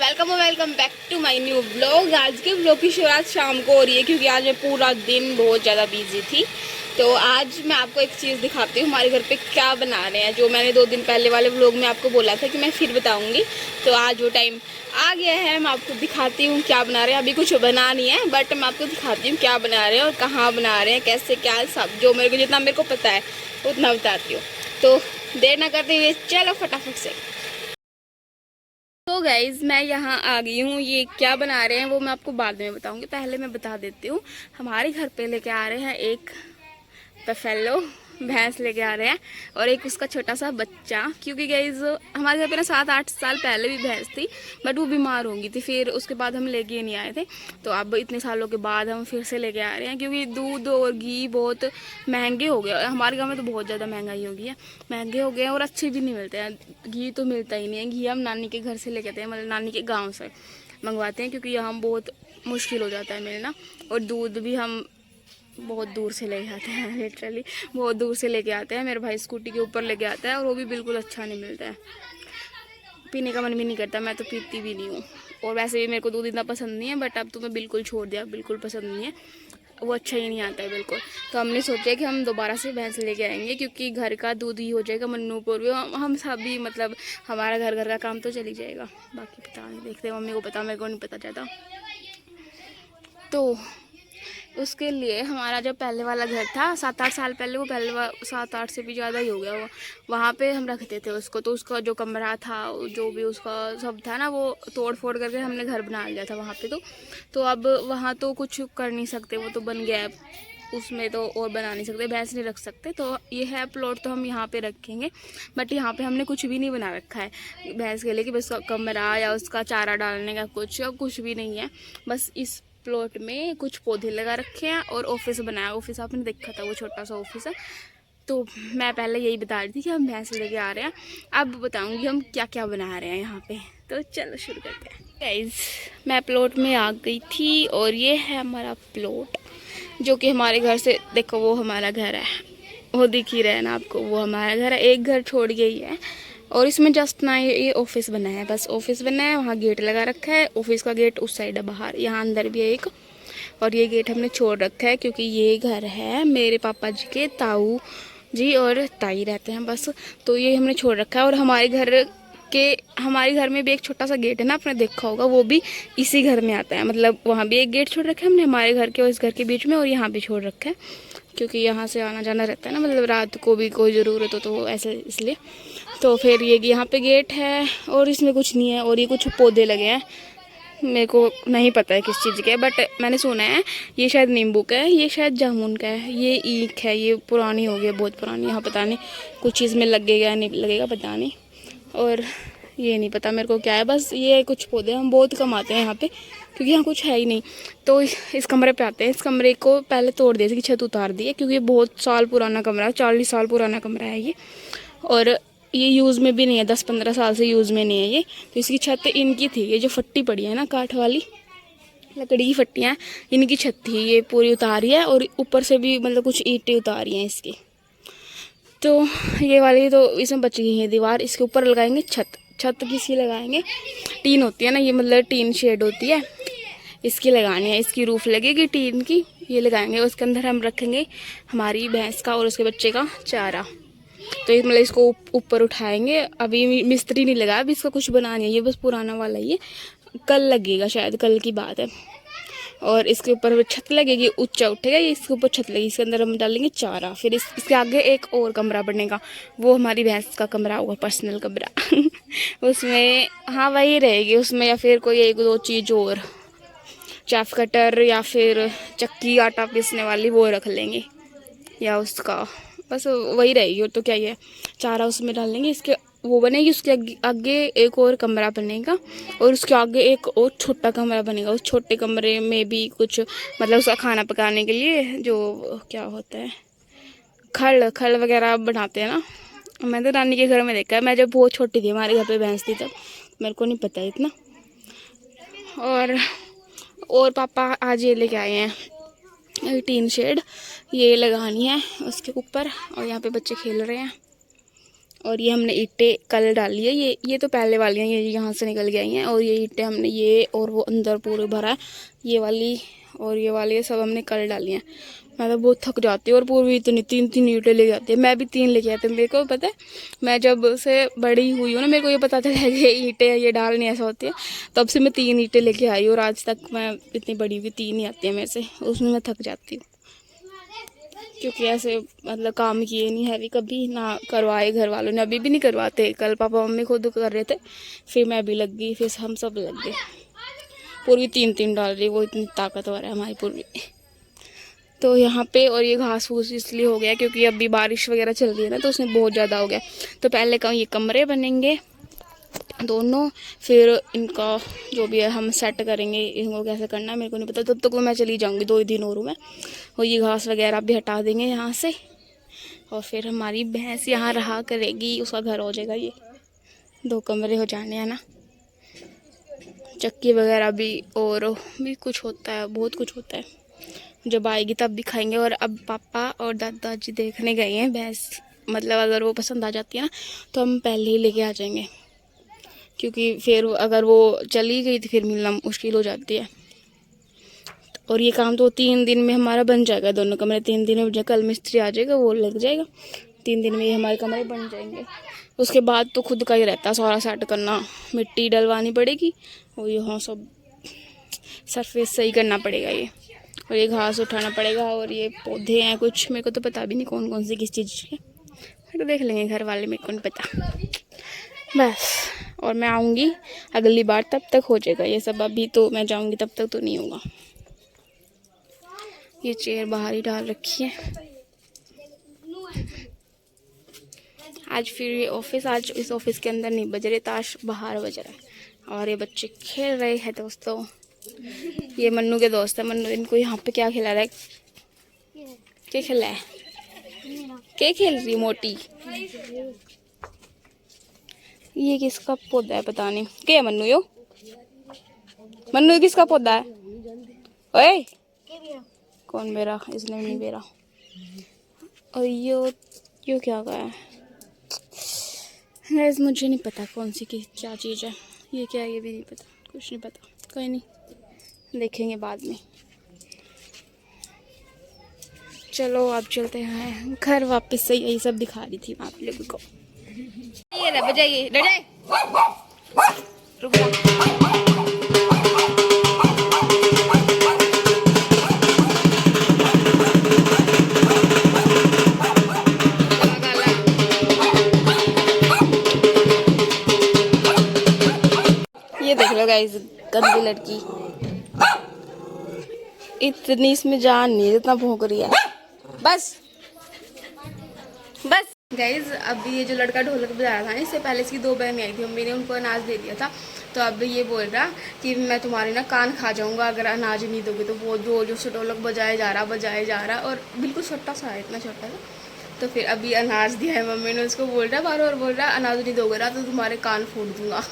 Welcome back to my new blog. आज के blog की शुरुआत शाम को हो रही है क्योंकि आज मैं पूरा दिन बहुत ज़्यादा बिजी थी। तो आज मैं आपको एक चीज़ दिखाती हूँ हमारे घर पे क्या बना रहे हैं, जो मैंने 2 दिन पहले वाले ब्लॉग में आपको बोला था कि मैं फिर बताऊँगी। तो आज वो टाइम आ गया है, मैं आपको दिखाती हूँ क्या बना रहे हैं। अभी कुछ बना नहीं है बट मैं आपको दिखाती हूँ क्या बना रहे हैं और कहाँ बना रहे हैं, कैसे क्या, सब जो मेरे को जितना मेरे को पता है उतना बताती हूँ। तो देर ना करते हुए चलो फटाफट से। तो गाइज़ मैं यहाँ आ गई हूँ। ये क्या बना रहे हैं वो मैं आपको बाद में बताऊँगी, पहले मैं बता देती हूँ। हमारे घर पे लेके आ रहे हैं एक बफेलो भैंस लेके आ रहे हैं और एक उसका छोटा सा बच्चा, क्योंकि गाइज़ हमारे घर पे ना 7-8 साल पहले भी भैंस थी बट वो बीमार हो गई थी, फिर उसके बाद हम लेके नहीं आए थे। तो अब इतने सालों के बाद हम फिर से लेके आ रहे हैं क्योंकि दूध और घी बहुत महंगे हो गए। हमारे गाँव में तो बहुत ज़्यादा महंगाई हो गई है, महंगे हो गए हैं और अच्छे भी नहीं मिलते हैं। घी तो मिलता ही नहीं है, घी हम नानी के घर से लेके आते हैं, मतलब नानी के गाँव से मंगवाते हैं क्योंकि यहाँ बहुत मुश्किल हो जाता है मिलना। और दूध भी हम बहुत दूर से लेके आते हैं, लिटरली बहुत दूर से लेके आते हैं। मेरे भाई स्कूटी के ऊपर लेके आता है और वो भी बिल्कुल अच्छा नहीं मिलता है, पीने का मन भी नहीं करता, मैं तो पीती भी नहीं हूँ। और वैसे भी मेरे को दूध इतना पसंद नहीं है बट अब तो मैं बिल्कुल छोड़ दिया, बिल्कुल पसंद नहीं है, वो अच्छा ही नहीं आता है बिल्कुल। तो हमने सोचा कि हम दोबारा से भैंस लेके आएंगे क्योंकि घर का दूध ही हो जाएगा, मन्नूपुर भी हम सभी, मतलब हमारा घर का काम तो चल ही जाएगा। बाकी पता नहीं, देखते मम्मी को पता, मेरे को नहीं पता ज़्यादा। तो उसके लिए हमारा जो पहले वाला घर था 7-8 साल पहले, वो पहले 7-8 से भी ज़्यादा ही हो गया वो, वहाँ पे हम रखते थे उसको। तो उसका जो कमरा था, जो भी उसका सब था ना, वो तोड़ फोड़ करके हमने घर बना लिया था वहाँ पे। तो अब वहाँ तो कुछ कर नहीं सकते, वो तो बन गया है, उसमें तो और बना नहीं सकते, भैंस नहीं रख सकते। तो ये है प्लॉट, तो हम यहाँ पे रखेंगे बट यहाँ पे हमने कुछ भी नहीं बना रखा है भैंस के लिए कि बस कमरा या उसका चारा डालने का कुछ भी नहीं है। बस इस प्लॉट में कुछ पौधे लगा रखे हैं और ऑफिस बनाया। ऑफिस आपने देखा था, वो छोटा सा ऑफिस है। तो मैं पहले यही बता रही थी कि हम भैंस लेके आ रहे हैं, अब बताऊंगी हम क्या क्या बना रहे हैं यहाँ पे। तो चलो शुरू करते हैं। गाइस मैं प्लॉट में आ गई थी और ये है हमारा प्लॉट, जो कि हमारे घर से, देखो वो हमारा घर है, वो दिख ही रहा है ना आपको, वो हमारा घर है। एक घर छोड़ के ही है और इसमें जस्ट ना ये ऑफिस बना है, बस ऑफिस बना है। वहाँ गेट लगा रखा है, ऑफिस का गेट उस साइड है बाहर, यहाँ अंदर भी है एक। और ये गेट हमने छोड़ रखा है क्योंकि ये घर है मेरे पापा जी के, ताऊ जी और ताई रहते हैं बस, तो ये हमने छोड़ रखा है। और हमारे घर में भी एक छोटा सा गेट है ना, आपने देखा होगा, वो भी इसी घर में आता है। मतलब वहाँ भी एक गेट छोड़ रखा है हमने हमारे घर के और इस घर के बीच में, और यहाँ भी छोड़ रखा है क्योंकि यहाँ से आना जाना रहता है ना, मतलब रात को भी कोई ज़रूरत हो तो ऐसे, इसलिए। तो फिर ये यहाँ पे गेट है और इसमें कुछ नहीं है। और ये कुछ पौधे लगे हैं, मेरे को नहीं पता है किस चीज़ के, बट मैंने सुना है ये शायद नींबू का है, ये शायद जामुन का है, ये ईख है, ये पुरानी हो गई, बहुत पुरानी। यहाँ पता नहीं कुछ चीज़ में लगेगा नहीं लगेगा, पता नहीं। और ये नहीं पता मेरे को क्या है, बस ये कुछ पौधे हम बहुत कम आते हैं यहाँ पे क्योंकि यहाँ कुछ है ही नहीं। तो इस कमरे पे आते हैं। इस कमरे को पहले तोड़ दिए थे, छत उतार दी है क्योंकि ये बहुत साल पुराना कमरा है, 40 साल पुराना कमरा है ये। और ये यूज़ में भी नहीं है, 10-15 साल से यूज़ में नहीं है ये। तो इसकी छत इनकी थी, ये जो फट्टी पड़ी है ना काठ वाली, लकड़ी की फट्टियाँ, इनकी छत थी, ये पूरी उतारी है। और ऊपर से भी मतलब कुछ ईंटें उतारी हैं इसकी। तो ये वाली तो इसमें बच गई है दीवार, इसके ऊपर लगाएंगे छत किसी लगाएंगे, टीन होती है ना ये, मतलब टीन शेड होती है, इसकी लगानी है, इसकी रूफ लगेगी टीन की, ये लगाएंगे। उसके अंदर हम रखेंगे हमारी भैंस का और उसके बच्चे का चारा। तो ये मतलब इसको ऊपर उठाएंगे। अभी मिस्त्री नहीं लगा, अभी इसका कुछ बनाना है, ये बस पुराना वाला ही है, कल लगेगा शायद, कल की बात है। और इसके ऊपर छत लगेगी, ऊंचा उठेगा ये, इसके ऊपर छत लगेगी, इसके अंदर हम डालेंगे चारा। फिर इसके आगे एक और कमरा बनेगा, वो हमारी भैंस का कमरा होगा, पर्सनल कमरा उसमें हाँ वही रहेगी उसमें, या फिर कोई 1-2 चीज़ और, चाफ कटर या फिर चक्की आटा पीसने वाली वो रख लेंगे, या उसका बस वही रहेगी। और तो क्या ही है, चारा उसमें डालेंगे, इसके वो बनेगी, उसके आगे एक और कमरा बनेगा और उसके आगे एक और छोटा कमरा बनेगा। उस छोटे कमरे में भी कुछ, मतलब उसका खाना पकाने के लिए जो क्या होता है, खल वगैरह बनाते हैं ना। मैं तो नानी के घर में देखा है, मैं जब बहुत छोटी थी, हमारे घर पे भैंस थी तब, मेरे को नहीं पता इतना। और पापा आज ये लेके आए हैं टीन शेड, ये लगानी है उसके ऊपर। और यहाँ पे बच्चे खेल रहे हैं और ये हमने ईंटें कल डाली है। ये तो पहले वाली हैं, ये यहाँ से निकल के आई हैं। और ये ईंटें हमने ये और वो अंदर पूरे भरा है, ये वाली और ये वाली सब हमने कल डाली हैं। मैं तो बहुत थक जाती हूँ। और पूर्वी इतनी 3-3 ईंटें लेके आती है, मैं भी 3 लेके आती हूँ। मेरे को पता है, मैं जब से बड़ी हुई हूँ ना, मेरे को ये पता चला कि ईंटें ये डालनी ऐसा होती है, तब से मैं 3 ईंटें लेके आई हूँ। और आज तक मैं इतनी बड़ी हुई 3 ही आती है मेरे से, उसमें मैं थक जाती हूँ। क्योंकि ऐसे मतलब काम किए नहीं हैवी कभी ना करवाए घर वालों ने, अभी भी नहीं करवाते। कल पापा मम्मी खुद कर रहे थे, फिर मैं भी लग गई, फिर हम सब लग गए। पूर्वी 3-3 डाल रही, वो इतनी ताकतवर है हमारी पूर्वी। तो यहाँ पे और ये घास फूस इसलिए हो गया क्योंकि अभी बारिश वगैरह चल रही है ना, तो उसमें बहुत ज़्यादा हो गया। तो पहले ये कमरे बनेंगे दोनों, फिर इनका जो भी है हम सेट करेंगे। इनको कैसे करना है मेरे को नहीं पता, तब तक तो मैं चली जाऊंगी, 2 ही दिन और हूँ मैं। और ये घास वगैरह भी हटा देंगे यहाँ से, और फिर हमारी भैंस यहाँ रहा करेगी, उसका घर हो जाएगा। ये 2 कमरे हो जाने हैं ना, चक्की वगैरह भी और भी कुछ होता है, बहुत कुछ होता है। जब आएगी तब भी खाएंगे। और अब पापा और दादाजी देखने गए हैं भैंस, मतलब अगर वो पसंद आ जाती है ना, तो हम पहले ही लेके आ जाएंगे, क्योंकि फिर अगर वो चली गई तो फिर मिलना मुश्किल हो जाती है। और ये काम तो 3 दिन में हमारा बन जाएगा, दोनों कमरे 3 दिन में। कल मिस्त्री आ जाएगा, वो लग जाएगा, 3 दिन में ये हमारे कमरे बन जाएंगे। उसके बाद तो खुद का ही रहता है सारा सेट करना, मिट्टी डलवानी पड़ेगी और यहाँ सब सरफेस सही करना पड़ेगा ये, और ये घास उठाना पड़ेगा। और ये पौधे हैं कुछ, मेरे को तो पता भी नहीं कौन कौन से किस चीज़ के, तो देख लेंगे घर वाले, मेरे को नहीं पता बस। और मैं आऊँगी अगली बार, तब तक हो जाएगा ये सब। अभी तो मैं जाऊँगी तब तक तो नहीं होगा। ये चेयर बाहर ही डाल रखी है। आज फिर ये ऑफिस, आज इस ऑफिस के अंदर नहीं बज रहे ताश, बाहर बज रहा है। और ये बच्चे खेल रहे हैं दोस्तों। ये मन्नू के दोस्त है, मन्नू इनको यहाँ पे क्या खिला रहा है, क्या खिला है, क्या खेल रही मोटी। ये किसका पौधा है पता नहीं, क्या है मन्नू यो, मन्नू ये किसका पौधा है, ओए कौन मेरा, इसने नहीं मेरा। और यो क्या गया है, गैस मुझे नहीं पता कौन सी क्या चीज़ है, ये क्या है ये भी नहीं पता, कुछ नहीं पता, कोई नहीं देखेंगे बाद में। चलो अब चलते हैं घर वापस से, यही सब दिखा रही थी आप लोगों को। ये रह बजाइए, रुक जा। ये देख लो गाइस, गंदी लड़की, इतनी इसमें जान नहीं जितना भौंक रही है। बस बस गाइज, अब ये जो लड़का ढोलक बजा रहा था, इससे पहले इसकी 2 बहनें आई थी, मम्मी ने उनको अनाज दे दिया था। तो अब ये बोल रहा कि मैं तुम्हारे ना कान खा जाऊंगा अगर अनाज नहीं दोगे। तो वो जो से ढोलक बजाए जा रहा, और बिल्कुल छोटा सा है, इतना छोटा सा। तो फिर अभी अनाज दिया है मम्मी ने उसको, बोल रहा बार बार बोल रहा अनाज नहीं दोगे ना तो तुम्हारे कान फोड़ दूंगा।